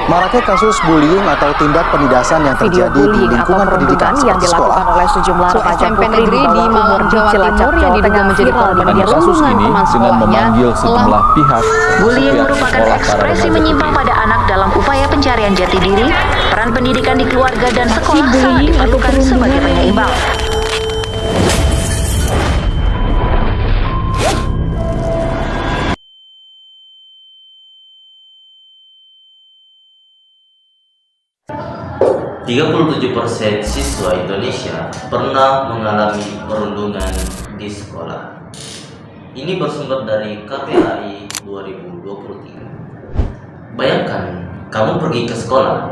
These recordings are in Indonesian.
Maraknya kasus bullying atau tindak penindasan yang terjadi di lingkungan pendidikan yang seperti dilakukan sekolah. oleh sejumlah remaja SMP putri negeri di Malang, Jawa Timur yang diduga menjadi korban kasus ini dengan memanggil sejumlah pihak. Bullying merupakan ekspresi menyimpang pada anak dalam upaya pencarian jati diri. Peran pendidikan di keluarga dan sekolah sangat diperlukan sebagai penyeimbang. %37% siswa Indonesia pernah mengalami perundungan di sekolah. Ini bersumber dari KPAI 2023. Bayangkan, kamu pergi ke sekolah,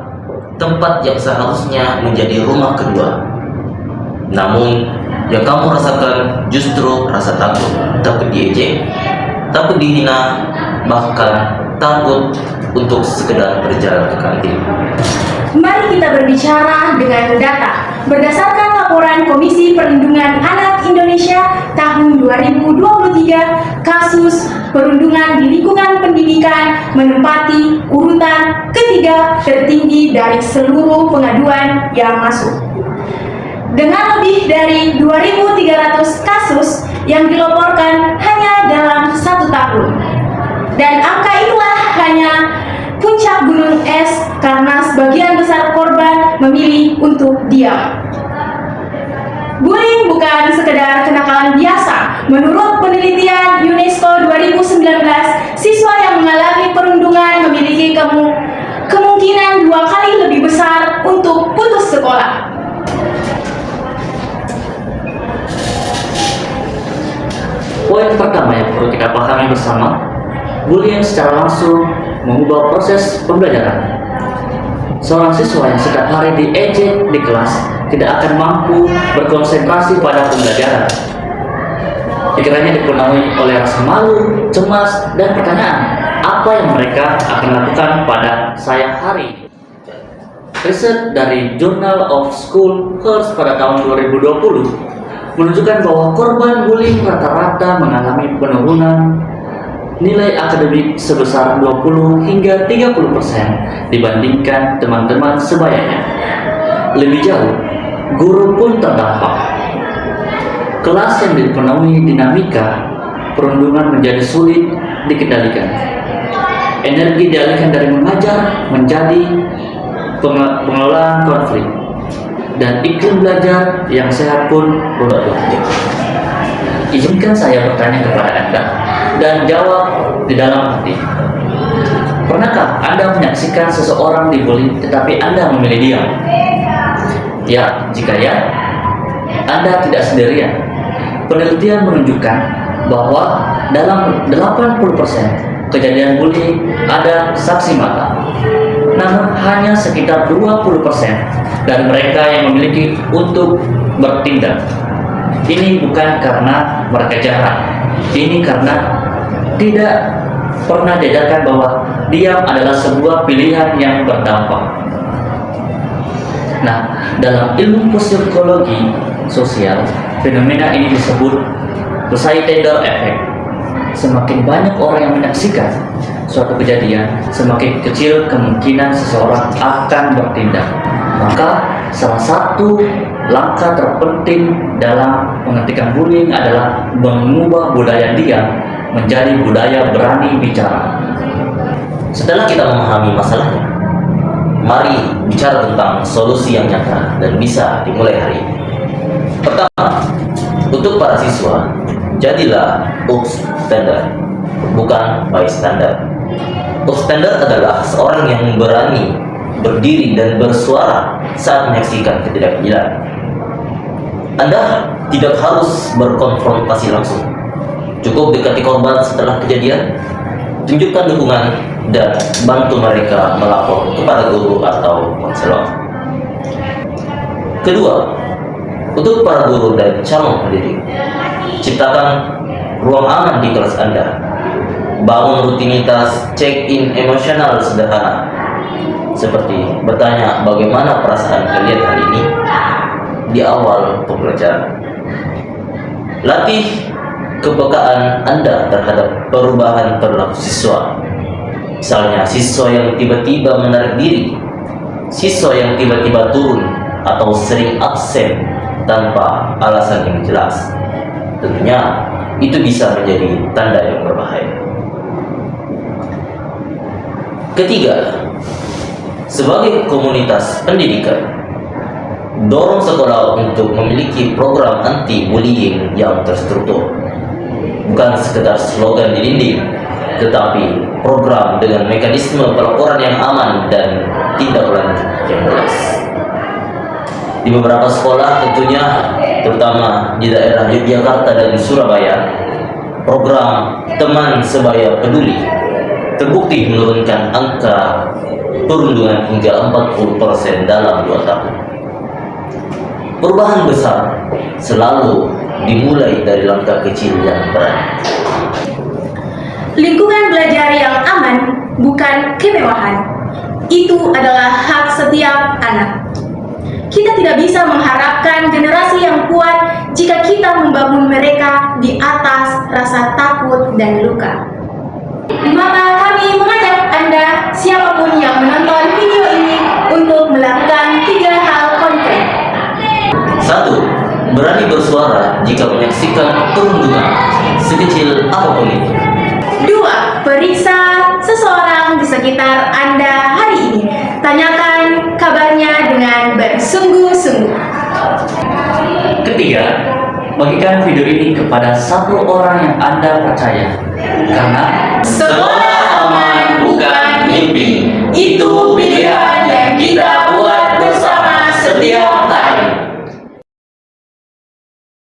tempat yang seharusnya menjadi rumah kedua. Namun, yang kamu rasakan justru rasa takut diejek, takut dihina, bahkan takut untuk sekedar berjalan ke kantin. Mari kita berbicara dengan data. Berdasarkan laporan Komisi Perlindungan Anak Indonesia tahun 2023, kasus perundungan di lingkungan pendidikan menempati urutan ketiga tertinggi dari seluruh pengaduan yang masuk. Dengan lebih dari 2.300 kasus yang dilaporkan hanya dalam 1 tahun. Dan angka itulah hanya puncak gunung es karena sebagian besar korban memilih untuk diam. Bullying bukan sekedar kenakalan biasa. Menurut penelitian UNESCO 2019, siswa yang mengalami perundungan memiliki kemungkinan 2 kali lebih besar untuk putus sekolah. Poin pertama yang perlu kita pahami bersama, bullying secara langsung mengubah proses pembelajaran. Seorang siswa yang setiap hari diejek di kelas tidak akan mampu berkonsentrasi pada pembelajaran. Pikirannya dipenuhi oleh rasa malu, cemas, dan pertanyaan, apa yang mereka akan lakukan pada saya hari. Riset dari Journal of School Health pada tahun 2020 menunjukkan bahwa korban bullying rata-rata mengalami penurunan nilai akademik sebesar 20 hingga 30% dibandingkan teman-teman sebayanya. Lebih jauh, guru pun terdampak. Kelas yang dipenuhi dinamika perundungan menjadi sulit dikendalikan. Energi dialihkan dari mengajar menjadi pengelolaan konflik, dan iklim belajar yang sehat pun berubah. Izinkan saya bertanya kepada Anda dan jawab di dalam hati. Pernahkah Anda menyaksikan seseorang dibully tetapi Anda memilih diam? Ya, jika ya, Anda tidak sendirian. Penelitian menunjukkan bahwa dalam 80% kejadian bullying ada saksi mata. Namun hanya sekitar 20% dari mereka yang memiliki untuk bertindak. Ini bukan karena mereka jahat, ini karena tidak pernah diajarkan bahwa diam adalah sebuah pilihan yang berdampak. Nah, dalam ilmu psikologi sosial, fenomena ini disebut societal effect. Semakin banyak orang yang menyaksikan suatu kejadian, semakin kecil kemungkinan seseorang akan bertindak. Maka salah satu langkah terpenting dalam menghentikan bullying adalah mengubah budaya diam menjadi budaya berani bicara. Setelah kita memahami masalahnya, mari bicara tentang solusi yang nyata dan bisa dimulai hari ini. Pertama, untuk para siswa, jadilah upstander, bukan bystander. Upstander adalah seorang yang berani berdiri dan bersuara saat menyaksikan ketidakadilan. Anda tidak harus berkonfrontasi langsung. Cukup dekati korban setelah kejadian, tunjukkan dukungan, dan bantu mereka melapor kepada guru atau konselor. Kedua, untuk para guru dan calon pendidik, ciptakan ruang aman di kelas Anda. Bangun rutinitas check-in emosional sederhana, seperti bertanya bagaimana perasaan kalian hari ini di awal pembelajaran. Latih kepekaan Anda terhadap perubahan perilaku siswa. Misalnya siswa yang tiba-tiba menarik diri, siswa yang tiba-tiba turun atau sering absen tanpa alasan yang jelas. Tentunya itu bisa menjadi tanda yang berbahaya. Ketiga, sebagai komunitas pendidikan, dorong sekolah untuk memiliki program anti-bullying yang terstruktur. Bukan sekedar slogan di dinding, tetapi program dengan mekanisme pelaporan yang aman dan tindak lanjut yang jelas. Di beberapa sekolah tentunya, terutama di daerah Yogyakarta dan Surabaya, program Teman Sebaya Peduli terbukti menurunkan angka perundungan hingga 40% dalam 2 tahun. Perubahan besar selalu dimulai dari langkah kecil yang berat. Lingkungan belajar yang aman bukan kemewahan. Itu adalah hak setiap anak. Kita tidak bisa mengharapkan generasi yang kuat jika kita membangun mereka di atas rasa takut dan luka. Maka kami mengajak Anda, siapapun yang menonton video ini, untuk melakukan 3 hal konkret. 1. Berani bersuara jika menyaksikan perundungan, sekecil apapun itu. 2. Periksa seseorang di sekitar Anda hari ini. Tanyakan kabarnya dengan bersungguh-sungguh. Ketiga, bagikan video ini kepada 1 orang yang Anda percaya. Karena Sekolah aman bukan mimpi. Itu pilihan yang kita buat bersama setiap